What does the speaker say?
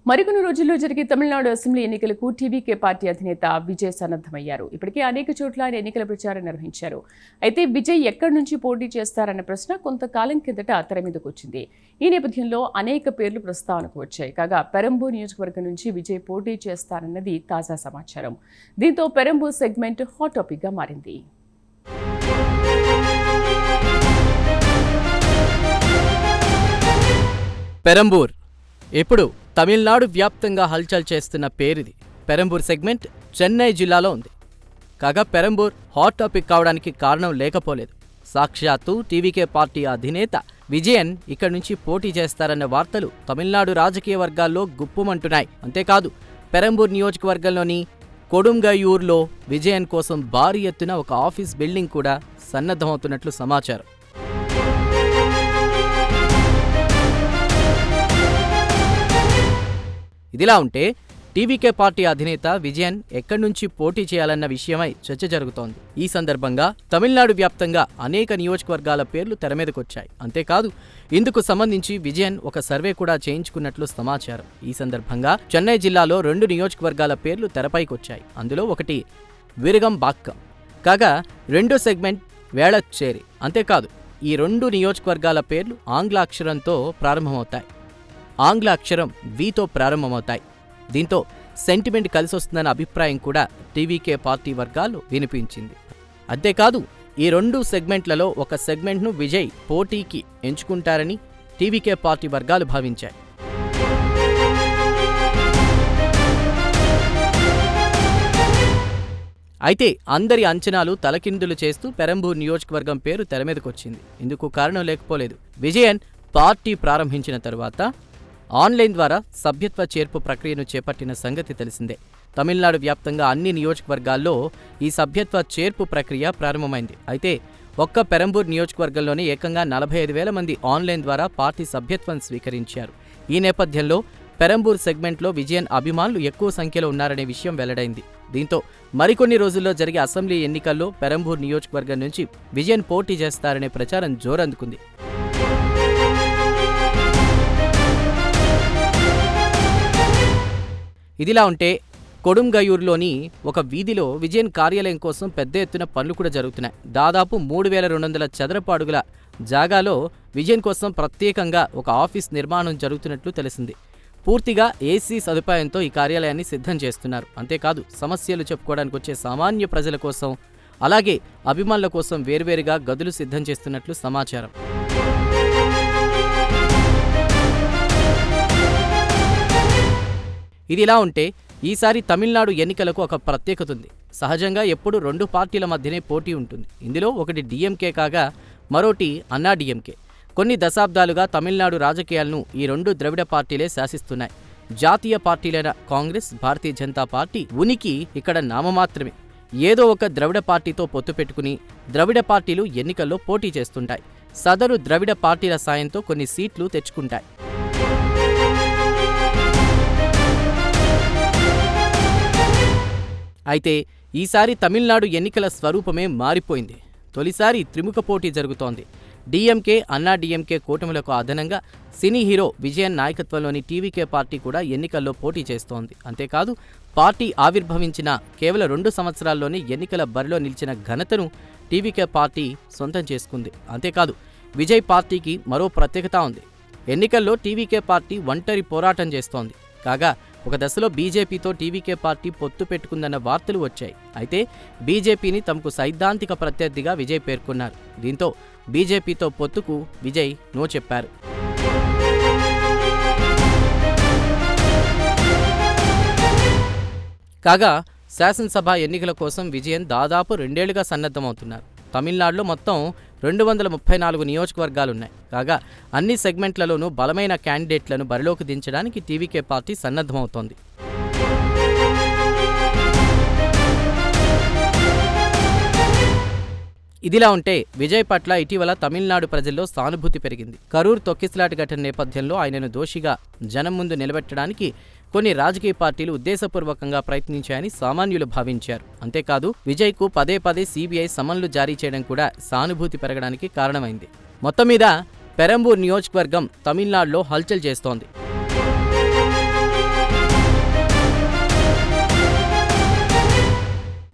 మరికొన్ని రోజుల్లో జరిగే తమిళనాడు అసెంబ్లీ ఎన్నికలకు టీవీకే పార్టీ అధినేత విజయ్ సన్నద్ధమయ్యారు. ఇప్పటికే అనేక చోట్ల ఆయన ఎన్నికల ప్రచారం నిర్వహించారు. అయితే విజయ్ ఎక్కడి నుంచి పోటీ చేస్తారన్న ప్రశ్న కొంతకాలం కిందట తెర మీదకు వచ్చింది. ఈ నేపథ్యంలో అనేక పేర్లు ప్రస్తావనకు వచ్చాయి. కాగా పెరంబూర్ నియోజకవర్గం నుంచి విజయ్ పోటీ చేస్తారన్నది తాజా సమాచారం. దీంతో పెరంబూర్ సెగ్మెంట్ హాట్ టాపిక్ గా మారింది. పెరంబూర్ ఇప్పుడు తమిళనాడు వ్యాప్తంగా హల్చల్ చేస్తున్న పేరిది. పెరంబూర్ సెగ్మెంట్ చెన్నై జిల్లాలో ఉంది. కాగా పెరంబూర్ హాట్ టాపిక్ కావడానికి కారణం లేకపోలేదు. సాక్షాత్తు టీవీకే పార్టీ అధినేత విజయన్ ఇక్కడి నుంచి పోటీ చేస్తారన్న వార్తలు తమిళనాడు రాజకీయ వర్గాల్లో గుప్పుమంటున్నాయి. అంతేకాదు పెరంబూర్ నియోజకవర్గంలోని కొడుంగయూర్లో విజయన్ కోసం భారీ ఎత్తున ఒక ఆఫీస్ బిల్డింగ్ కూడా సన్నద్ధమవుతున్నట్లు సమాచారం. ఇదిలా ఉంటే టీవీకే పార్టీ అధినేత విజయన్ ఎక్కడి నుంచి పోటీ చేయాలన్న విషయమై చర్చ జరుగుతోంది. ఈ సందర్భంగా తమిళనాడు వ్యాప్తంగా అనేక నియోజకవర్గాల పేర్లు తెరమీదకొచ్చాయి. అంతేకాదు ఇందుకు సంబంధించి విజయన్ ఒక సర్వే కూడా చేయించుకున్నట్లు సమాచారం. ఈ సందర్భంగా చెన్నై జిల్లాలో 2 నియోజకవర్గాల పేర్లు తెరపైకొచ్చాయి. అందులో ఒకటి విరగంబాక్కం, కాగా రెండో సెగ్మెంట్ వేళచ్చేరి. అంతేకాదు ఈ 2 నియోజకవర్గాల పేర్లు ఆంగ్ల అక్షరంతో ప్రారంభమవుతాయి. ఆంగ్ల అక్షరం వీతో ప్రారంభమవుతాయి. దీంతో సెంటిమెంట్ కలిసొస్తుందన్న అభిప్రాయం కూడా టీవీకే పార్టీ వర్గాల్లో వినిపించింది. అంతేకాదు ఈ 2 సెగ్మెంట్లలో ఒక సెగ్మెంట్ను విజయ్ పోటీకి ఎంచుకుంటారని టీవీకే పార్టీ వర్గాలు భావించాయి. అయితే అందరి అంచనాలు తలకిందులు చేస్తూ పెరంబూర్ నియోజకవర్గం పేరు తెరమీదకొచ్చింది. ఇందుకు కారణం లేకపోలేదు. విజయన్ పార్టీ ప్రారంభించిన తరువాత ఆన్లైన్ ద్వారా సభ్యత్వ చేర్పు ప్రక్రియను చేపట్టిన సంగతి తెలిసిందే. తమిళనాడు వ్యాప్తంగా అన్ని నియోజకవర్గాల్లో ఈ సభ్యత్వ చేర్పు ప్రక్రియ ప్రారంభమైంది. అయితే ఒక్క పెరంబూర్ నియోజకవర్గంలోనే ఏకంగా 45,000 మంది ఆన్లైన్ ద్వారా పార్టీ సభ్యత్వం స్వీకరించారు. ఈ నేపథ్యంలో పెరంబూర్ సెగ్మెంట్లో విజయన్ అభిమానులు ఎక్కువ సంఖ్యలో ఉన్నారనే విషయం వెల్లడైంది. దీంతో మరికొన్ని రోజుల్లో జరిగే అసెంబ్లీ ఎన్నికల్లో పెరంబూర్ నియోజకవర్గం నుంచి విజయన్ పోటీ చేస్తారనే ప్రచారం జోరందుకుంది. ఇదిలా ఉంటే కొడుంగయూర్లోని ఒక వీధిలో విజయన్ కార్యాలయం కోసం పెద్ద ఎత్తున పనులు కూడా జరుగుతున్నాయి. దాదాపు 3,200 చదరపు అడుగుల జాగాలో విజయన్ కోసం ప్రత్యేకంగా ఒక ఆఫీస్ నిర్మాణం జరుగుతున్నట్లు తెలిసింది. పూర్తిగా ఏసీ సదుపాయంతో ఈ కార్యాలయాన్ని సిద్ధం చేస్తున్నారు. అంతేకాదు సమస్యలు చెప్పుకోవడానికి వచ్చే సామాన్య ప్రజల కోసం అలాగే అభిమానుల కోసం వేర్వేరుగా గదులు సిద్ధం చేస్తున్నట్లు సమాచారం. ఇదిలా ఉంటే ఈసారి తమిళనాడు ఎన్నికలకు ఒక ప్రత్యేకత ఉంది. సహజంగా ఎప్పుడు 2 పార్టీల మధ్యనే పోటీ ఉంటుంది. ఇందులో ఒకటి డిఎంకే కాగా మరోటి అన్నా డిఎంకే. కొన్ని దశాబ్దాలుగా తమిళనాడు రాజకీయాలను ఈ 2 ద్రవిడ పార్టీలే శాసిస్తున్నాయి. జాతీయ పార్టీలైన కాంగ్రెస్, భారతీయ జనతా పార్టీ ఉనికి ఇక్కడ నామమాత్రమే. ఏదో ఒక ద్రవిడ పార్టీతో పొత్తు పెట్టుకుని ద్రవిడ పార్టీలు ఎన్నికల్లో పోటీ చేస్తుంటాయి. సదరు ద్రవిడ పార్టీల సాయంతో కొన్ని సీట్లు తెచ్చుకుంటాయి. అయితే ఈసారి తమిళనాడు ఎన్నికల స్వరూపమే మారిపోయింది. తొలిసారి త్రిముఖ పోటీ జరుగుతోంది. డిఎంకే, అన్నా డిఎంకే కూటమిలకు అదనంగా సినీ హీరో విజయన్ నాయకత్వంలోని టీవీకే పార్టీ కూడా ఎన్నికల్లో పోటీ చేస్తోంది. అంతేకాదు పార్టీ ఆవిర్భవించిన కేవలం 2 సంవత్సరాల్లోనే ఎన్నికల బరిలో నిలిచిన ఘనతను టీవీకే పార్టీ సొంతం చేసుకుంది. అంతేకాదు విజయ్ పార్టీకి మరో ప్రత్యేకత ఉంది. ఎన్నికల్లో టీవీకే పార్టీ ఒంటరి పోరాటం చేస్తోంది. కాగా ఒక దశలో బీజేపీతో టీవీకే పార్టీ పొత్తు పెట్టుకుందన్న వార్తలు వచ్చాయి. అయితే బీజేపీని తమకు సైద్ధాంతిక ప్రత్యర్థిగా విజయ్ పేర్కొన్నారు. దీంతో బీజేపీతో పొత్తుకు విజయ్ నో చెప్పారు. కాగా శాసనసభ ఎన్నికల కోసం విజయన్ దాదాపు 2 ఏళ్లుగా సన్నద్ధమవుతున్నారు. తమిళనాడులో మొత్తం 234 నియోజకవర్గాలున్నాయి. కాగా అన్ని సెగ్మెంట్లలోనూ బలమైన క్యాండిడేట్లను బరిలోకి దించడానికి టీవీకే పార్టీ సన్నద్ధమవుతోంది. ఇదిలా ఉంటే విజయ్ పట్ల ఇటీవల తమిళనాడు ప్రజల్లో సానుభూతి పెరిగింది. కరూర్ తొక్కిసలాట ఘటన నేపథ్యంలో ఆయనను దోషిగా జనం ముందు నిలబెట్టడానికి కొన్ని రాజకీయ పార్టీలు ఉద్దేశపూర్వకంగా ప్రయత్నించాయని సామాన్యులు భావించారు. అంతేకాదు విజయ్కు పదే పదే సీబీఐ సమన్లు జారీ చేయడం కూడా సానుభూతి పెరగడానికి కారణమైంది. మొత్తం మీద పెరంబూర్ నియోజకవర్గం తమిళనాడులో హల్చల్ చేస్తోంది.